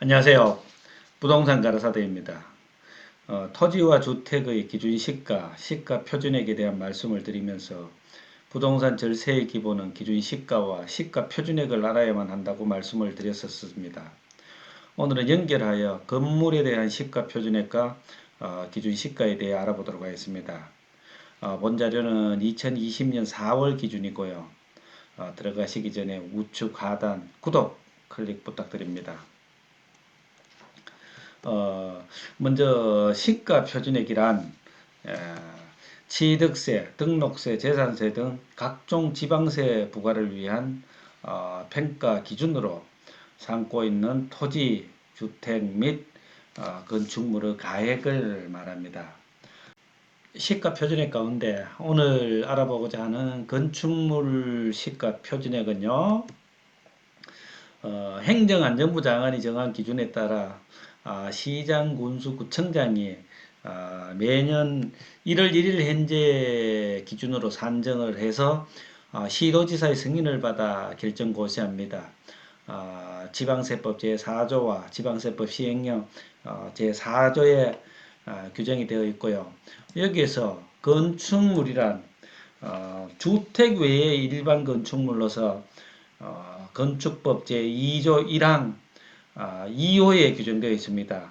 안녕하세요. 부동산 가라사대입니다. 토지와 주택의 기준 시가, 시가 표준액에 대한 말씀을 드리면서 부동산 절세의 기본은 기준 시가와 시가 표준액을 알아야만 한다고 말씀을 드렸었습니다. 오늘은 연결하여 건물에 대한 시가 표준액과 기준 시가에 대해 알아보도록 하겠습니다. 본 자료는 2020년 4월 기준이고요. 들어가시기 전에 우측 하단 구독 클릭 부탁드립니다. 먼저 시가 표준액이란 취득세, 등록세, 재산세 등 각종 지방세 부과를 위한 평가 기준으로 삼고 있는 토지, 주택 및 건축물의 가액을 말합니다. 시가 표준액 가운데 오늘 알아보고자 하는 건축물 시가 표준액은요. 행정안전부 장관이 정한 기준에 따라 시장, 군수, 구청장이 매년 1월 1일 현재 기준으로 산정을 해서 시도지사의 승인을 받아 결정 고시합니다. 지방세법 제4조와 지방세법 시행령 제4조에 규정이 되어 있고요. 여기에서 건축물이란 주택 외의 일반 건축물로서 건축법 제2조 1항 2호에 규정되어 있습니다.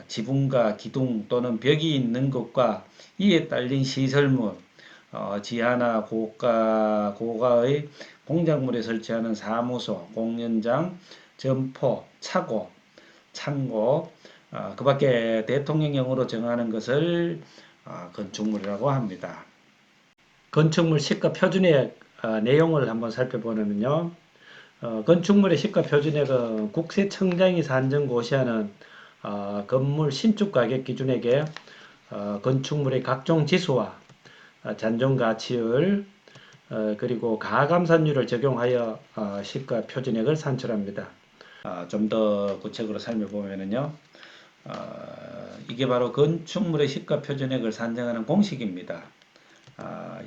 지붕과 기둥 또는 벽이 있는 것과 이에 딸린 시설물, 지하나 고가의 공작물에 설치하는 사무소, 공연장, 점포, 차고, 창고, 그 밖에 대통령령으로 정하는 것을 건축물이라고 합니다. 건축물 시가 표준의 내용을 한번 살펴보면요. 건축물의 시가 표준액은 국세청장이 산정 고시하는 건물 신축 가격 기준액에 건축물의 각종 지수와 잔존가치율 그리고 가감산율을 적용하여 시가 표준액을 산출합니다. 좀 더 구체적으로 살펴보면요. 이게 바로 건축물의 시가 표준액을 산정하는 공식입니다.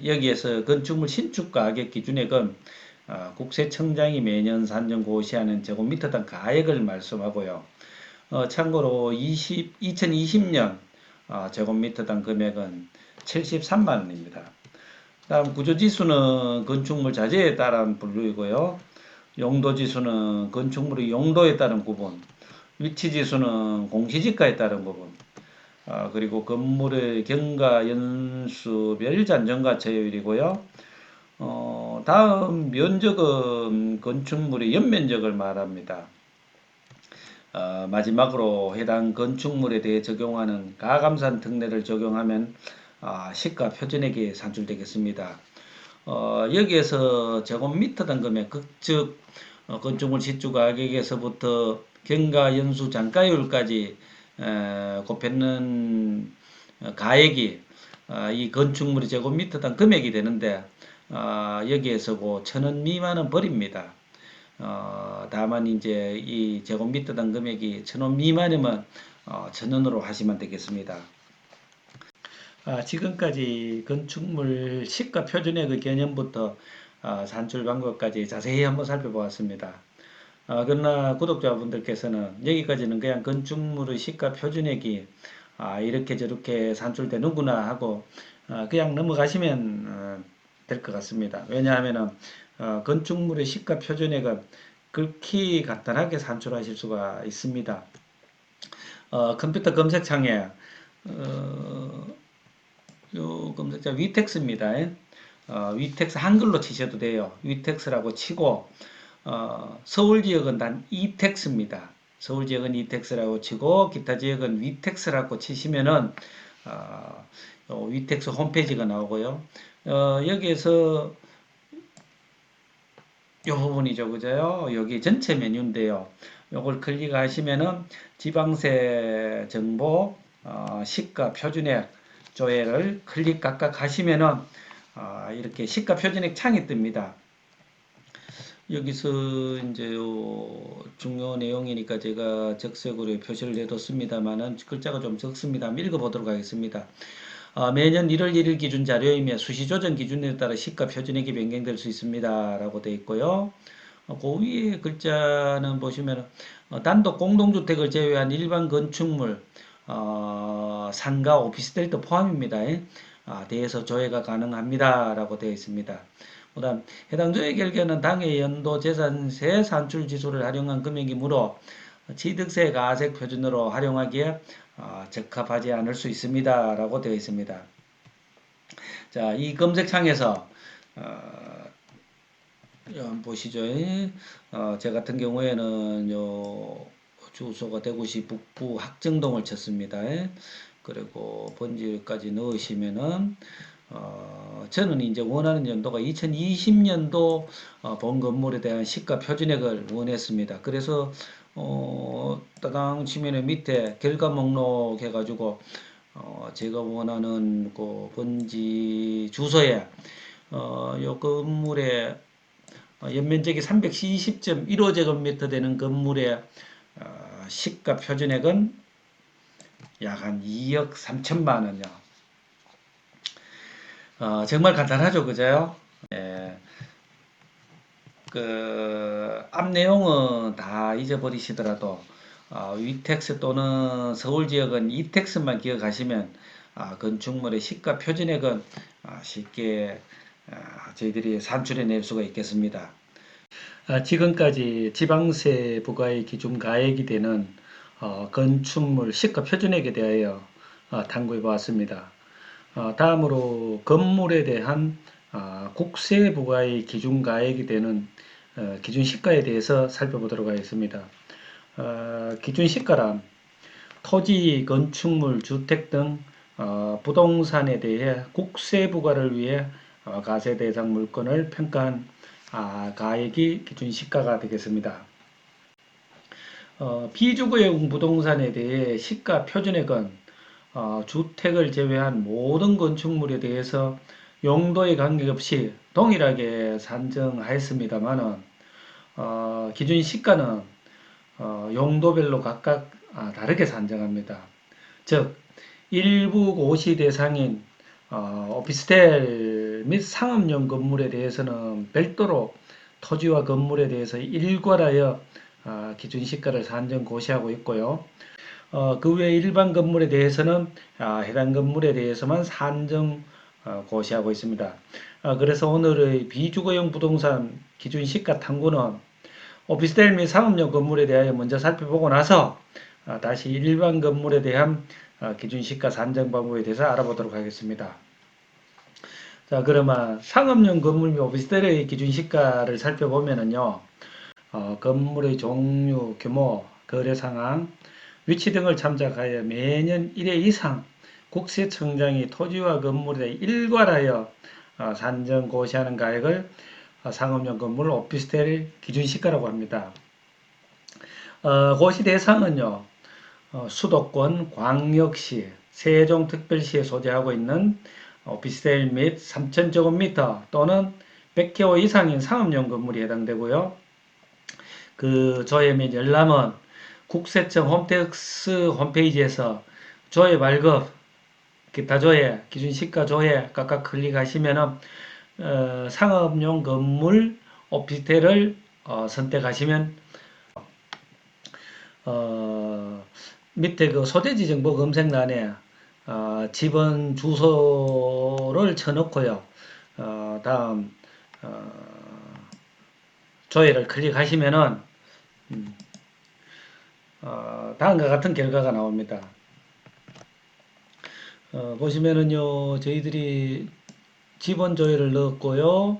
여기에서 건축물 신축 가격 기준액은 국세청장이 매년 산정 고시하는 제곱미터당 가액을 말씀하고요. 참고로 2020년 제곱미터당 금액은 73만원입니다. 다음 구조지수는 건축물 자재에 따른 분류이고요. 용도지수는 건축물의 용도에 따른 구분, 위치지수는 공시지가에 따른 구분, 그리고 건물의 경과 연수별 잔존가치율이고요. 다음 면적은 건축물의 연면적을 말합니다. 마지막으로 해당 건축물에 대해 적용하는 가감산 특례를 적용하면 시가 표준액이 산출되겠습니다. 여기에서 제곱미터당 금액, 즉 건축물 시주 가격에서부터 경과 연수 잔가율까지 곱했는 가액이 이 건축물의 제곱미터당 금액이 되는데 여기에서 1,000원 미만은 버립니다. 다만 이제 이 제곱미터당 금액이 1,000원 미만이면 1,000원으로 하시면 되겠습니다. 지금까지 건축물 시가 표준액의 개념부터 산출 방법까지 자세히 한번 살펴보았습니다. 그러나 구독자분들께서는 여기까지는 그냥 건축물의 시가 표준액이 이렇게 저렇게 산출되는구나 하고 그냥 넘어가시면 될 것 같습니다. 왜냐하면 건축물의 시가 표준액은 극히 간단하게 산출하실 수가 있습니다. 컴퓨터 검색창에 요 검색자 위텍스입니다. 위텍스 한글로 치셔도 돼요. 위텍스라고 치고 서울 지역은 단 이텍스입니다. 서울 지역은 이텍스라고 치고 기타 지역은 위텍스라고 치시면은 위텍스 홈페이지가 나오고요. 여기에서 요 부분이죠, 그죠? 여기 전체 메뉴인데요. 요걸 클릭하시면은 지방세 정보, 시가 표준액 조회를 클릭 각각 하시면은 이렇게 시가 표준액 창이 뜹니다. 여기서 이제 중요 내용이니까 제가 적색으로 표시를 해뒀습니다만은 글자가 좀 적습니다. 읽어보도록 하겠습니다. 매년 1월 1일 기준 자료이며 수시 조정 기준에 따라 시가 표준액이 변경될 수 있습니다. 라고 되어 있고요. 그 위에 글자는 보시면 단독 공동주택을 제외한 일반 건축물, 상가, 오피스텔도 포함입니다. 대해서 조회가 가능합니다라고 되어 있습니다. 그다음 해당 조회 결과는 당해 연도 재산세 산출 지수를 활용한 금액이므로 취득세 가액 표준으로 활용하기에 적합하지 않을 수 있습니다라고 되어 있습니다. 자, 이 검색창에서 한번 보시죠. 제 같은 경우에는 주소가 대구시 북부 학정동을 쳤습니다. 그리고 번지까지 넣으시면은 저는 이제 원하는 연도가 2020년도 본 건물에 대한 시가 표준액을 원했습니다. 그래서 따당 치면은 밑에 결과 목록 해가지고 제가 원하는 그 번지 주소에 요 건물의 연면적이 320.15제곱미터 되는 건물의 시가 표준액은 약 한 2억 3천만 원이요. 정말 간단하죠, 그죠? 예, 앞 내용은 다 잊어버리시더라도 위텍스 또는 서울 지역은 이텍스만 기억하시면 건축물의 시가 표준액은 쉽게 저희들이 산출해낼 수가 있겠습니다. 지금까지 지방세 부과의 기준 가액이 되는 건축물 시가 표준액에 대하여 탐구해 보았습니다. 다음으로 건물에 대한 국세 부과의 기준 가액이 되는 기준 시가에 대해서 살펴보도록 하겠습니다. 기준 시가란 토지, 건축물, 주택 등 부동산에 대해 국세 부과를 위해 과세 대상 물건을 평가한 가액이 기준 시가가 되겠습니다. 비주거용 부동산에 대해 시가 표준액은 주택을 제외한 모든 건축물에 대해서 용도에 관계없이 동일하게 산정하였습니다만은 기준 시가는 용도별로 각각 다르게 산정합니다. 즉 일부 고시 대상인 오피스텔 및 상업용 건물에 대해서는 별도로 토지와 건물에 대해서 일괄하여 기준 시가를 산정 고시하고 있고요. 그 외 일반 건물에 대해서는 해당 건물에 대해서만 산정 고시하고 있습니다. 그래서 오늘의 비주거용 부동산 기준 시가 탐구는 오피스텔 및 상업용 건물에 대하여 먼저 살펴보고 나서 다시 일반 건물에 대한 기준 시가 산정 방법에 대해서 알아보도록 하겠습니다. 자, 그러면 상업용 건물 및 오피스텔의 기준 시가를 살펴보면은요, 건물의 종류, 규모, 거래 상황, 위치 등을 참작하여 매년 1회 이상 국세청장이 토지와 건물에 일괄하여 산정 고시하는 가액을 상업용 건물 오피스텔 기준 시가라고 합니다. 고시 대상은요, 수도권, 광역시, 세종특별시에 소재하고 있는 오피스텔 및 3,000제곱미터 또는 100개호 이상인 상업용 건물이 해당되고요. 그 조회 및 열람은 국세청 홈택스 홈페이지에서 조회 발급, 기타 조회, 기준 시가 조회 각각 클릭하시면은 상업용 건물 오피스텔을 선택하시면 밑에 그 소재지 정보 검색란에 집은 주소를 쳐놓고요. 다음 조회를 클릭하시면은 다음과 같은 결과가 나옵니다. 보시면은요, 저희들이 지번 조회를 넣었고요.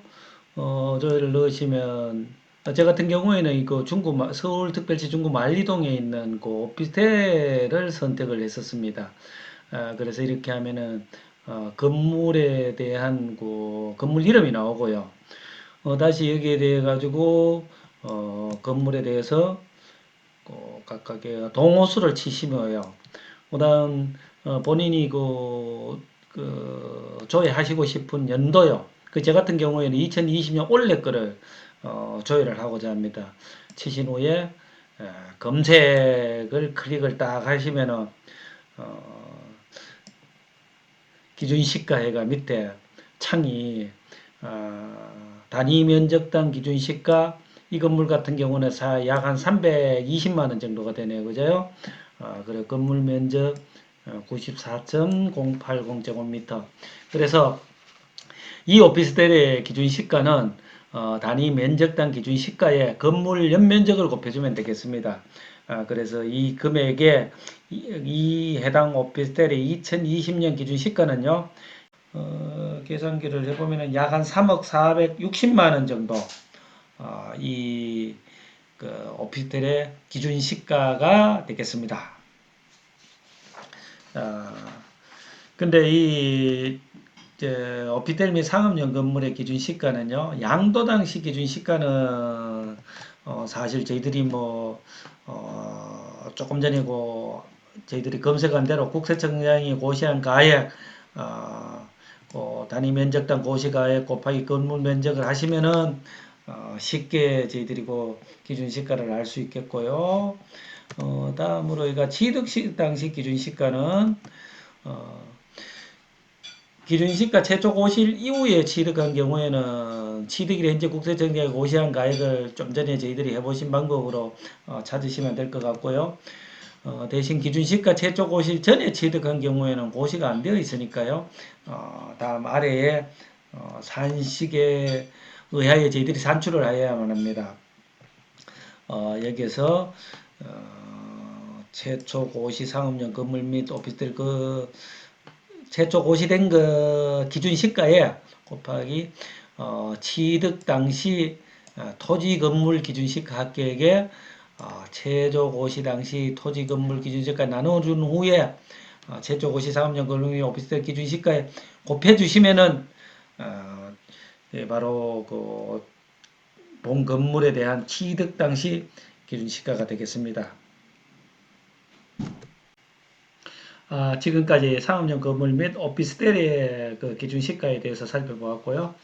조회를 넣으시면 제 같은 경우에는 이거 서울특별시 중구 만리동에 있는 그 오피스텔을 선택을 했었습니다. 그래서 이렇게 하면은 건물에 대한 그 건물 이름이 나오고요. 다시 여기에 대해 가지고 건물에 대해서 각각의 동호수를 치시면요. 그다음 본인이 조회하시고 싶은 연도요. 제 같은 경우에는 2020년 올해 거를 조회를 하고자 합니다. 치신 후에 검색을 클릭을 딱 하시면은 기준 시가해가 밑에 창이 단위 면적당 기준 시가 이 건물 같은 경우는 약 한 320만 원 정도가 되네요. 그죠? 그리고 건물 면적 94.080제곱미터. 그래서 이 오피스텔의 기준 시가는 단위 면적당 기준 시가에 건물 연면적을 곱해주면 되겠습니다. 그래서 이 금액에 이 해당 오피스텔의 2020년 기준 시가는요. 계산기를 해보면 약 한 3억 460만 원 정도 이 오피스텔의 기준 시가가 되겠습니다. 근데 이 오피스텔 및 상업용 건물의 기준 시가는요, 양도당시 기준 시가는 사실 저희들이 조금 전이고 저희들이 검색한 대로 국세청장이 고시한 가액 단위 면적당 고시가액 곱하기 건물 면적을 하시면은 쉽게 저희들이 기준 시가를 알 수 있겠고요. 다음으로 이가 취득 당시 기준 시가는 기준 시가 최초 고실 이후에 취득한 경우에는 취득일 현재 국세청장이 고시한 가액을 좀 전에 저희들이 해보신 방법으로 찾으시면 될 것 같고요. 대신 기준 시가 최초 고실 전에 취득한 경우에는 고시가 안 되어 있으니까요. 다음 아래에 산식에 의하여 저희들이 산출을 하여야만 합니다. 여기서 최초 고시 상업용 건물 및 오피스텔 최초 고시된 기준 시가에 곱하기 취득 당시 토지 건물 기준 시가 합계액에 최저 고시 당시 토지 건물 기준 시가 나눠준 후에 최초 고시 상업용 건물 및 오피스텔 기준 시가에 곱해 주시면은 예, 바로 본 건물에 대한 취득 당시 기준 시가가 되겠습니다. 지금까지 상업용 건물 및 오피스텔의 기준 시가에 대해서 살펴보았고요.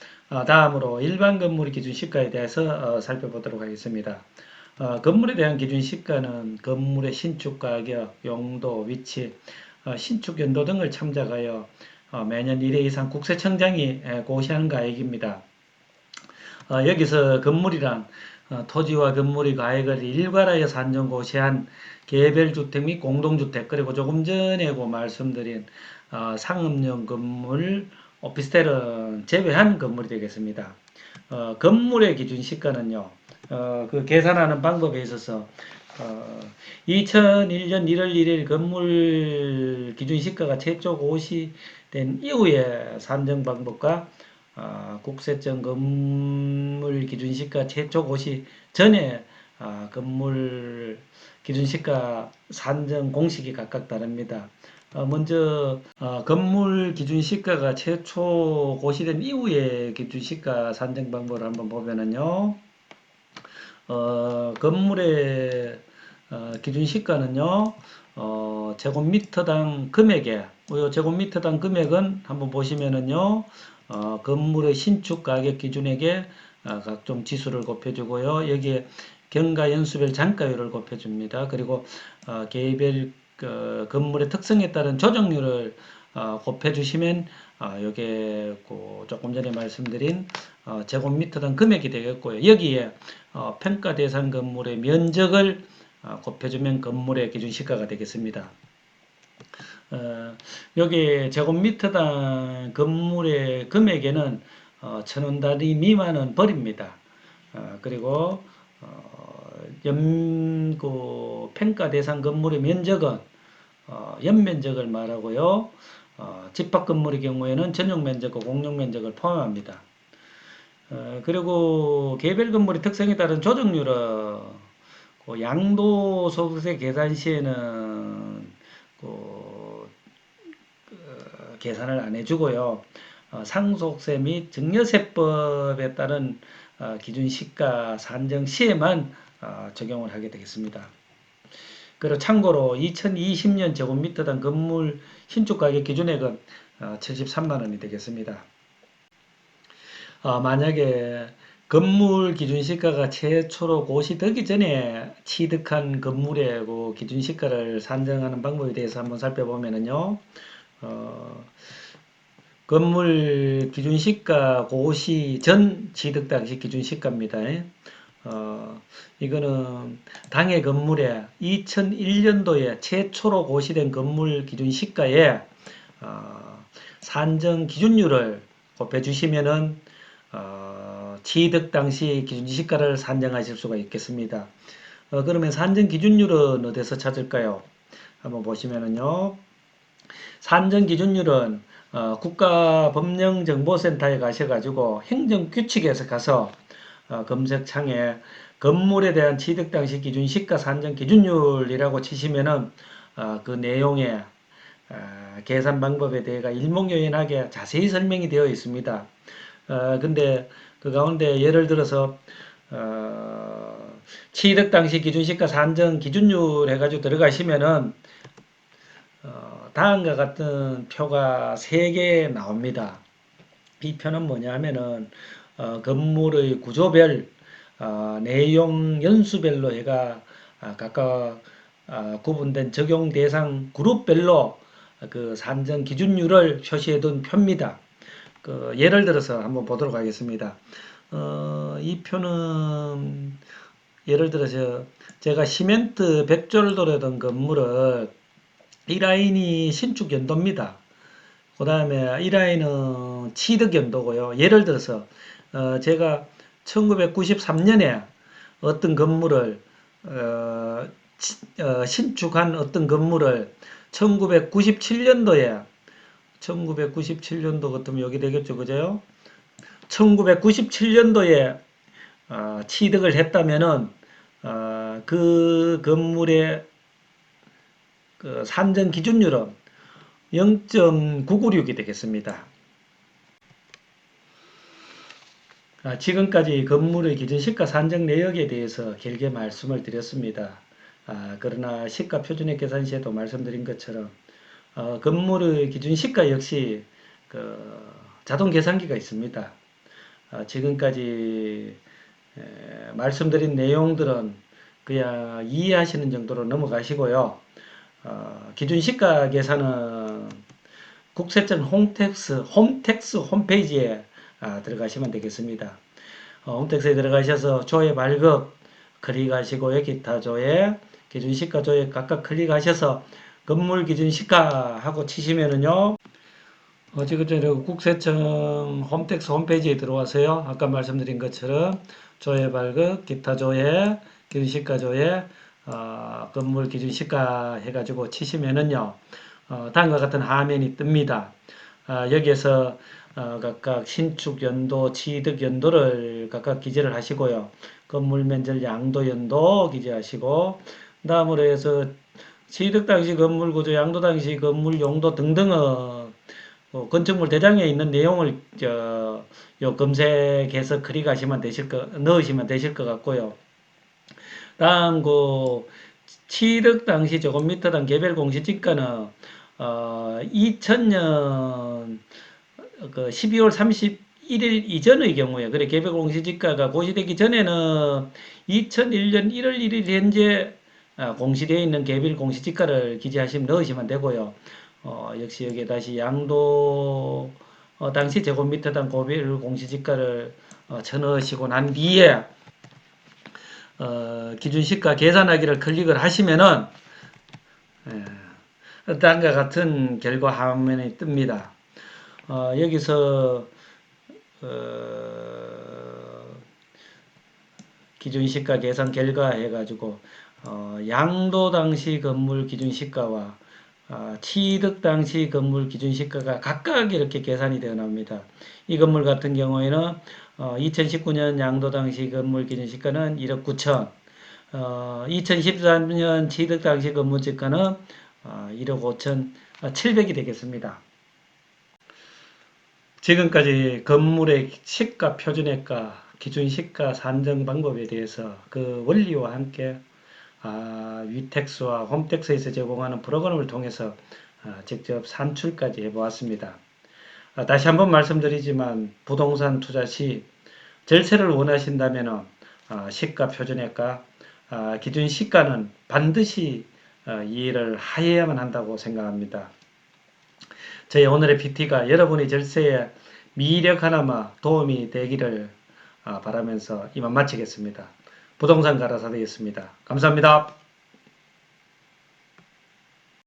다음으로 일반 건물의 기준 시가에 대해서 살펴보도록 하겠습니다. 건물에 대한 기준 시가는 건물의 신축 가격, 용도, 위치, 신축 연도 등을 참작하여 매년 1회 이상 국세청장이 고시하는 가액입니다. 여기서 건물이란 토지와 건물의 가액을 일괄하여 산정 고시한 개별주택 및 공동주택, 그리고 조금 전에 말씀드린 상업용 건물, 오피스텔은 제외한 건물이 되겠습니다. 건물의 기준 시가는요, 그 계산하는 방법에 있어서 2001년 1월 1일 건물 기준 시가가 최초 고시된 이후에 산정 방법과 국세청 건물 기준시가 최초 고시 전에 건물 기준시가 산정 공식이 각각 다릅니다. 먼저 건물 기준시가가 최초 고시된 이후에 기준시가 산정 방법을 한번 보면은요. 건물의 기준시가는요. 제곱미터당 금액에 제곱미터당 금액은 한번 보시면은요. 건물의 신축 가격 기준액에 각종 지수를 곱해주고요. 여기에 경과 연수별 잔가율을 곱해줍니다. 그리고 개별 건물의 특성에 따른 조정률을 곱해주시면 이게 조금 전에 말씀드린 제곱미터당 금액이 되겠고요. 여기에 평가 대상 건물의 면적을 곱해주면 건물의 기준 시가가 되겠습니다. 여기 제곱미터당 건물의 금액에는 1,000원 단위 미만은 버립니다. 그리고 평가 대상 건물의 면적은 연면적을 말하고요. 집합 건물의 경우에는 전용 면적과 공용 면적을 포함합니다. 그리고 개별 건물의 특성에 따른 조정률은 양도소득세 계산 시에는 계산을 안 해주고요. 상속세 및 증여세법에 따른 기준 시가 산정 시에만 적용을 하게 되겠습니다. 그리고 참고로 2020년 제곱미터당 건물 신축 가격 기준액은 73만 원이 되겠습니다. 만약에 건물 기준 시가가 최초로 고시되기 전에 취득한 건물의 기준 시가를 산정하는 방법에 대해서 한번 살펴보면요. 건물 기준 시가 고시 전 취득 당시 기준 시가입니다. 이거는 당해 건물에 2001년도에 최초로 고시된 건물 기준 시가에 산정 기준율을 곱해 주시면은 취득 당시 기준 시가를 산정하실 수가 있겠습니다. 그러면 산정 기준율은 어디서 찾을까요? 한번 보시면은요. 산정 기준율은 국가법령정보센터에 가셔가지고 행정규칙에서 가서 검색창에 건물에 대한 취득 당시 기준 시가 산정 기준율이라고 치시면은 그 내용에 계산 방법에 대해서 일목요연하게 자세히 설명이 되어 있습니다. 근데 그 가운데 예를 들어서 취득 당시 기준 시가 산정 기준율 해가지고 들어가시면은 다음과 같은 표가 3개 나옵니다. 이 표는 뭐냐 하면은 건물의 구조별 내용 연수별로 해가 각각 구분된 적용 대상 그룹별로 그 산정 기준율을 표시해 둔 표입니다. 예를 들어서 한번 보도록 하겠습니다. 이 표는 예를 들어서 제가 시멘트 100조를 들어던 건물을 이 라인이 신축 연도입니다. 그 다음에 이 라인은 취득 연도고요. 예를 들어서 제가 1993년에 어떤 건물을 신축한 어떤 건물을 1997년도에 1997년도 같으면 여기 되겠죠, 그죠? 1997년도에 취득을 했다면은 그 건물의 그 산정 기준율은 0.996이 되겠습니다. 지금까지 건물의 기준 시가 산정 내역에 대해서 길게 말씀을 드렸습니다. 그러나 시가 표준액 계산 시에도 말씀드린 것처럼 건물의 기준 시가 역시 그 자동 계산기가 있습니다. 지금까지 말씀드린 내용들은 그냥 이해하시는 정도로 넘어가시고요. 기준 시가 계산은 국세청 홈택스 홈페이지에 들어가시면 되겠습니다. 홈택스에 들어가셔서 조회 발급 클릭하시고요. 기타 조회, 기준 시가 조회 각각 클릭하셔서 건물 기준 시가 하고 치시면은요. 지금 국세청 홈택스 홈페이지에 들어와서요. 아까 말씀드린 것처럼 조회 발급, 기타 조회, 기준 시가 조회, 건물 기준 시가 해가지고 치시면은요. 다음과 같은 화면이 뜹니다. 여기에서 각각 신축 연도, 취득 연도를 각각 기재를 하시고요. 건물 면적 양도 연도 기재하시고, 다음으로 해서 취득 당시 건물 구조, 양도 당시 건물 용도 등등의 건축물 대장에 있는 내용을 요 검색해서 클릭하시면 넣으시면 되실 것 같고요. 다음 취득 당시 제곱미터당 개별 공시지가는 2000년 12월 31일 이전의 경우에 그래 개별 공시지가가 고시되기 전에는 2001년 1월 1일 현재 공시되어 있는 개별 공시지가를 기재하시면 넣으시면 되고요. 역시 여기에 다시 양도 당시 제곱미터당 개별 공시지가를 쳐넣으시고 난 뒤에 기준시가 계산하기를 클릭을 하시면은 다음과 같은 결과 화면이 뜹니다. 여기서 기준시가 계산 결과 해가지고 양도 당시 건물 기준시가와 취득 당시 건물 기준시가가 각각 이렇게 계산이 되어 나옵니다. 이 건물 같은 경우에는 2019년 양도 당시 건물 기준시가는 1억 9천, 2013년 취득 당시 건물 시가는 1억 5천 7백이 되겠습니다. 지금까지 건물의 시가 표준액과 기준 시가 산정 방법에 대해서 그 원리와 함께 위택스와 홈택스에서 제공하는 프로그램을 통해서 직접 산출까지 해보았습니다. 다시 한번 말씀드리지만 부동산 투자 시 절세를 원하신다면 시가 표준액과 기준 시가는 반드시 이해를 하여야만 한다고 생각합니다. 저희 오늘의 PT가 여러분의 절세에 미력 하나마 도움이 되기를 바라면서 이만 마치겠습니다. 부동산 가라사대였습니다. 감사합니다.